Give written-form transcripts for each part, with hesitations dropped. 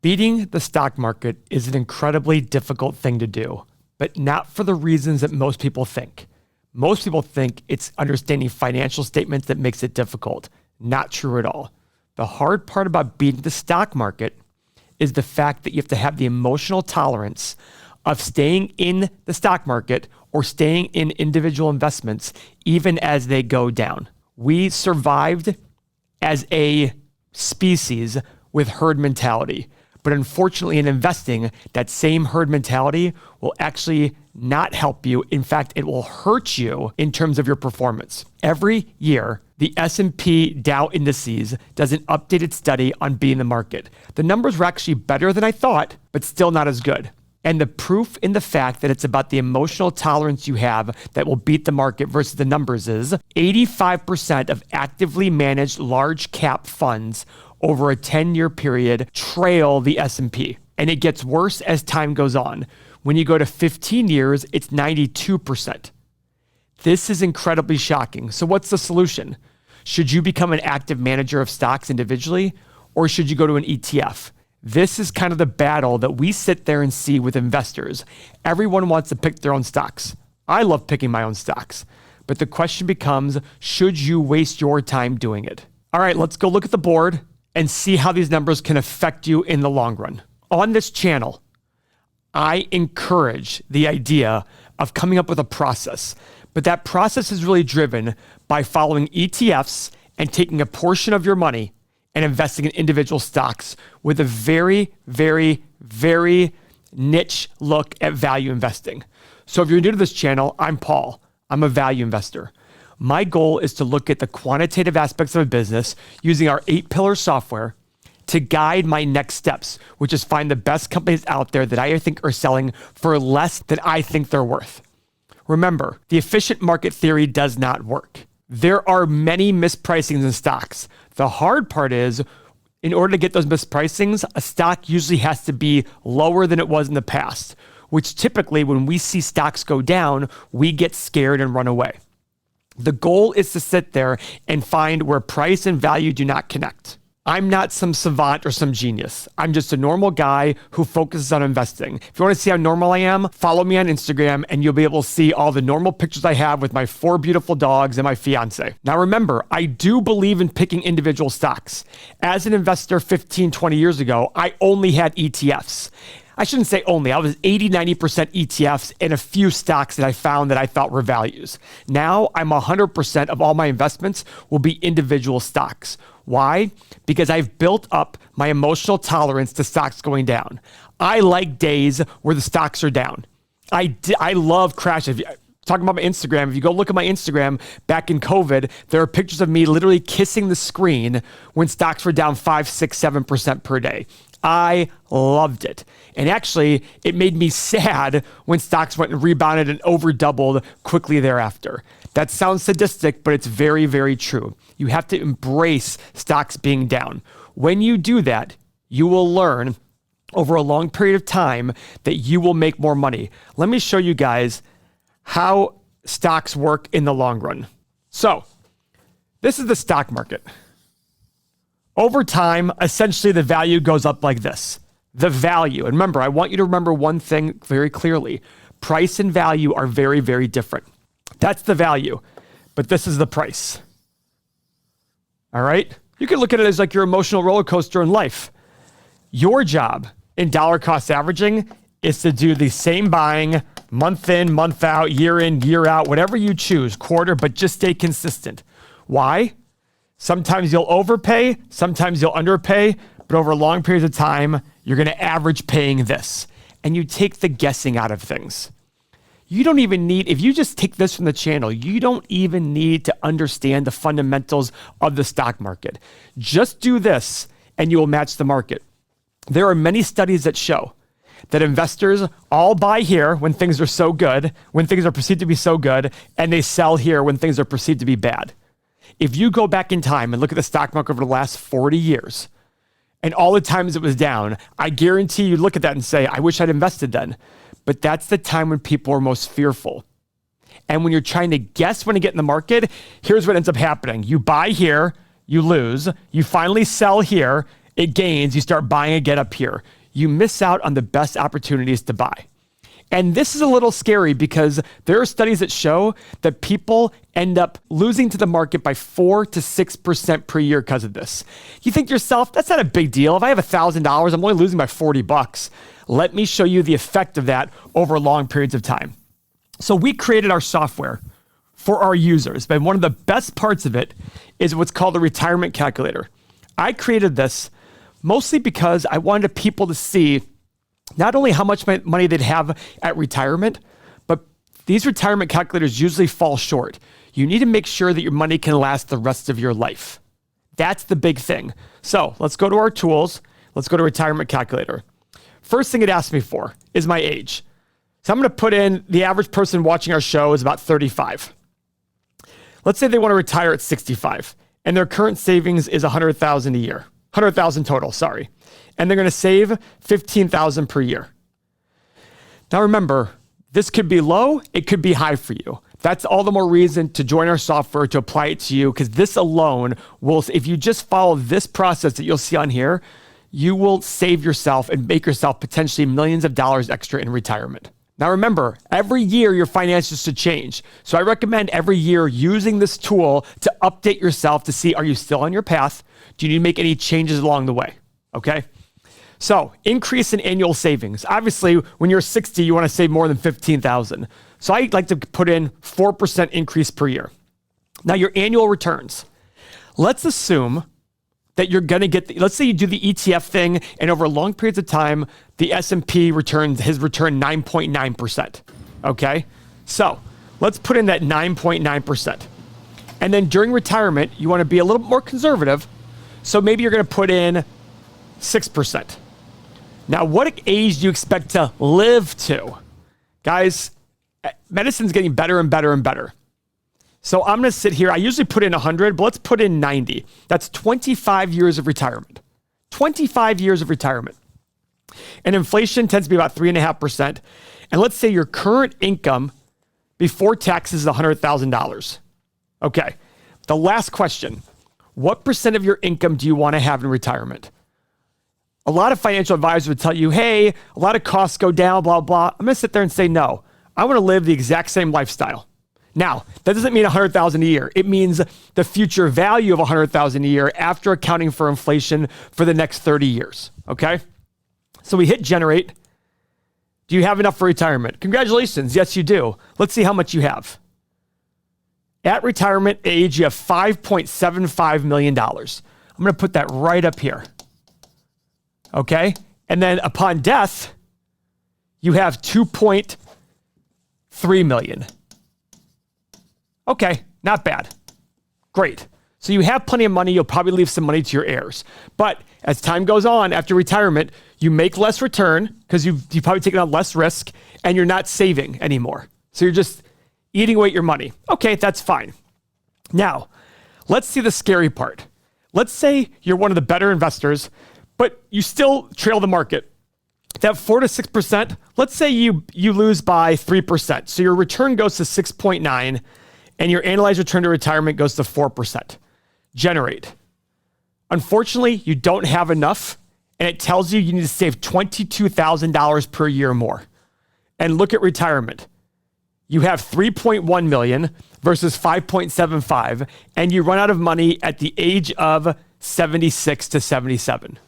Beating the stock market is an incredibly difficult thing to do, but not for the reasons that most people think. Most people think it's understanding financial statements that makes it difficult. Not true at all. The hard part about beating the stock market is the fact that you have to have the emotional tolerance of staying in the stock market or staying in individual investments even as they go down. We survived as a species with herd mentality. But unfortunately, in investing, that same herd mentality will actually not help you. In fact, it will hurt you in terms of your performance. Every year, the S&P Dow Indices does an updated study on beating the market. The numbers were actually better than I thought, but still not as good. And the proof in the fact that it's about the emotional tolerance you have that will beat the market versus the numbers is 85% of actively managed large cap funds over a 10-year period trail the S&P. And it gets worse as time goes on. When you go to 15 years, it's 92%. This is incredibly shocking. So what's the solution? Should you become an active manager of stocks individually, or should you go to an ETF? This is kind of the battle that we sit there and see with investors. Everyone wants to pick their own stocks. I love picking my own stocks. But the question becomes, should you waste your time doing it? All right, let's go look at the board and see how these numbers can affect you in the long run. On this channel, I encourage the idea of coming up with a process, but that process is really driven by following ETFs and taking a portion of your money and investing in individual stocks with a very, very, very niche look at value investing. So if you're new to this channel, I'm Paul. I'm a value investor. My goal is to look at the quantitative aspects of a business using our 8-pillar software to guide my next steps, which is find the best companies out there that I think are selling for less than I think they're worth. Remember, the efficient market theory does not work. There are many mispricings in stocks. The hard part is, in order to get those mispricings, a stock usually has to be lower than it was in the past, which typically when we see stocks go down, we get scared and run away. The goal is to sit there and find where price and value do not connect. I'm not some savant or some genius. I'm just a normal guy who focuses on investing. If you want to see how normal I am, follow me on Instagram and you'll be able to see all the normal pictures I have with my 4 beautiful dogs and my fiance. Now remember, I do believe in picking individual stocks. As an investor 15, 20 years ago, I only had ETFs. I shouldn't say only, I was 80-90% ETFs and a few stocks that I found that I thought were values. Now I'm 100% of all my investments will be individual stocks. Why? Because I've built up my emotional tolerance to stocks going down. I like days where the stocks are down. I love crashes. Talking about my Instagram, if you go look at my Instagram back in COVID, there are pictures of me literally kissing the screen when stocks were down 5, 6, 7% per day. I loved it. And actually, it made me sad when stocks went and rebounded and over doubled quickly thereafter. That sounds sadistic, but it's very, very true. You have to embrace stocks being down. When you do that, you will learn over a long period of time that you will make more money. Let me show you guys how stocks work in the long run. So, this is the stock market. Over time, essentially the value goes up like this. The value, and remember, I want you to remember one thing very clearly. Price and value are very, very different. That's the value, but this is the price. All right? You can look at it as like your emotional roller coaster in life. Your job in dollar cost averaging is to do the same buying month in, month out, year in, year out, whatever you choose, quarter, but just stay consistent. Why? Sometimes you'll overpay, sometimes you'll underpay, but over long periods of time, you're going to average paying this. And you take the guessing out of things. You don't even need, if you just take this from the channel, you don't even need to understand the fundamentals of the stock market. Just do this and you will match the market. There are many studies that show that investors all buy here when things are so good, when things are perceived to be so good, and they sell here when things are perceived to be bad. If you go back in time and look at the stock market over the last 40 years, and all the times it was down, I guarantee you look at that and say, I wish I'd invested then. But that's the time when people are most fearful. And when you're trying to guess when to get in the market, here's what ends up happening. You buy here, you lose. You finally sell here, it gains, you start buying again up here. You miss out on the best opportunities to buy. And this is a little scary because there are studies that show that people end up losing to the market by 4 to 6% per year because of this. You think to yourself, that's not a big deal. If I have $1,000, I'm only losing by $40. Let me show you the effect of that over long periods of time. So we created our software for our users, but one of the best parts of it is what's called the retirement calculator. I created this mostly because I wanted people to see not only how much money they'd have at retirement, but these retirement calculators usually fall short. You need to make sure that your money can last the rest of your life. That's the big thing. So let's go to our tools. Let's go to retirement calculator. First thing it asks me for is my age. So I'm going to put in the average person watching our show is about 35. Let's say they want to retire at 65 and their current savings is $100,000 a year, $100,000 total, sorry. And they're going to save $15,000 per year. Now remember, this could be low, it could be high for you. That's all the more reason to join our software, to apply it to you, because this alone will, if you just follow this process that you'll see on here, you will save yourself and make yourself potentially millions of dollars extra in retirement. Now remember, every year your finances should change. So I recommend every year using this tool to update yourself to see, are you still on your path? Do you need to make any changes along the way? Okay. So increase in annual savings. Obviously, when you're 60, you want to save more than $15,000. So I like to put in 4% increase per year. Now your annual returns. Let's assume that you're going to get, let's say you do the ETF thing and over long periods of time, the S&P has returned 9.9%. Okay. So let's put in that 9.9%. And then during retirement, you want to be a little bit more conservative. So maybe you're going to put in 6%. Now, what age do you expect to live to? Guys, medicine's getting better and better and better. So I'm going to sit here. I usually put in 100, but let's put in 90. That's 25 years of retirement. 25 years of retirement. And inflation tends to be about 3.5%. And let's say your current income before taxes is $100,000. Okay. The last question. What percent of your income do you want to have in retirement? A lot of financial advisors would tell you, hey, a lot of costs go down, blah, blah. I'm going to sit there and say, no, I want to live the exact same lifestyle. Now, that doesn't mean $100,000 a year. It means the future value of $100,000 a year after accounting for inflation for the next 30 years. Okay. So we hit generate. Do you have enough for retirement? Congratulations. Yes, you do. Let's see how much you have. At retirement age, you have $5.75 million. I'm going to put that right up here. Okay. And then upon death, you have 2.3 million. Okay. Not bad. Great. So you have plenty of money. You'll probably leave some money to your heirs. But as time goes on after retirement, you make less return because you've probably taken on less risk and you're not saving anymore. So you're just eating away your money. Okay. That's fine. Now let's see the scary part. Let's say you're one of the better investors, but you still trail the market. That 4 to 6%, let's say you lose by 3%. So your return goes to 6.9 and your annualized return to retirement goes to 4%. Generate. Unfortunately, you don't have enough and it tells you need to save $22,000 per year more. And look at retirement. You have 3.1 million versus 5.75 and you run out of money at the age of 76 to 77.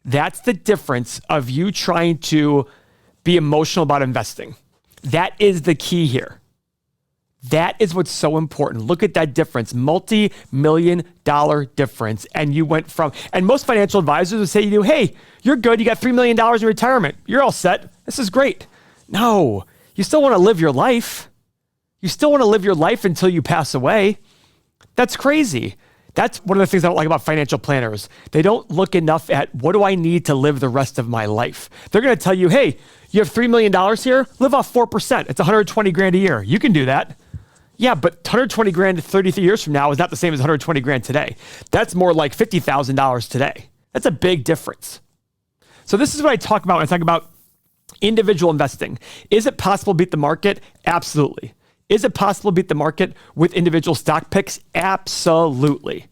That's the difference of you trying to be emotional about investing. That is the key here. That is what's so important. Look at that difference, multi-million dollar difference. And you went from, and most financial advisors would say to you, hey, you're good. You got $3 million in retirement. You're all set. This is great. No, you still want to live your life. You still want to live your life until you pass away. That's crazy. That's one of the things I don't like about financial planners. They don't look enough at what do I need to live the rest of my life. They're going to tell you, hey, you have $3 million here, live off 4%. It's 120 grand a year. You can do that. Yeah, but 120 grand 33 years from now is not the same as 120 grand today. That's more like $50,000 today. That's a big difference. So this is what I talk about when I talk about individual investing. Is it possible to beat the market? Absolutely. Is it possible to beat the market with individual stock picks? Absolutely.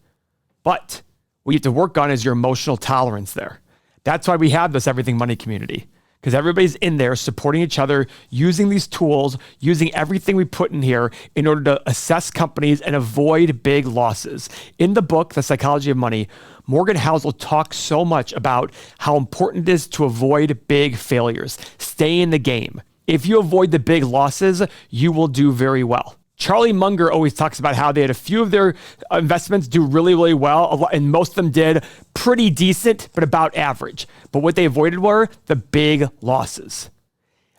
But What you have to work on is your emotional tolerance there. That's why we have this Everything Money community, because everybody's in there supporting each other, using these tools, using everything we put in here in order to assess companies and avoid big losses. In the book, The Psychology of Money, Morgan Housel talks so much about how important it is to avoid big failures. Stay in the game. If you avoid the big losses, you will do very well. Charlie Munger always talks about how they had a few of their investments do really, really well, and most of them did pretty decent, but about average. But what they avoided were the big losses.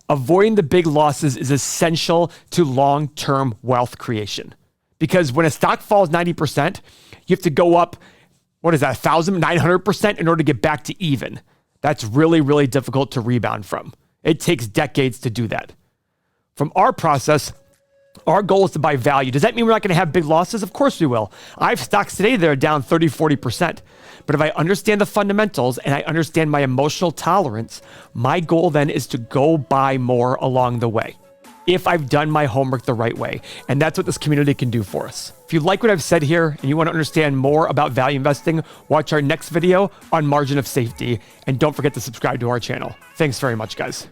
Avoiding the big losses is essential to long-term wealth creation. Because when a stock falls 90%, you have to go up, 1,900% in order to get back to even. That's really, really difficult to rebound from. It takes decades to do that. From our process, our goal is to buy value. Does that mean we're not going to have big losses? Of course we will. I have stocks today that are down 30, 40%. But if I understand the fundamentals and I understand my emotional tolerance, my goal then is to go buy more along the way, if I've done my homework the right way. And that's what this community can do for us. If you like what I've said here and you want to understand more about value investing, watch our next video on margin of safety. And don't forget to subscribe to our channel. Thanks very much, guys.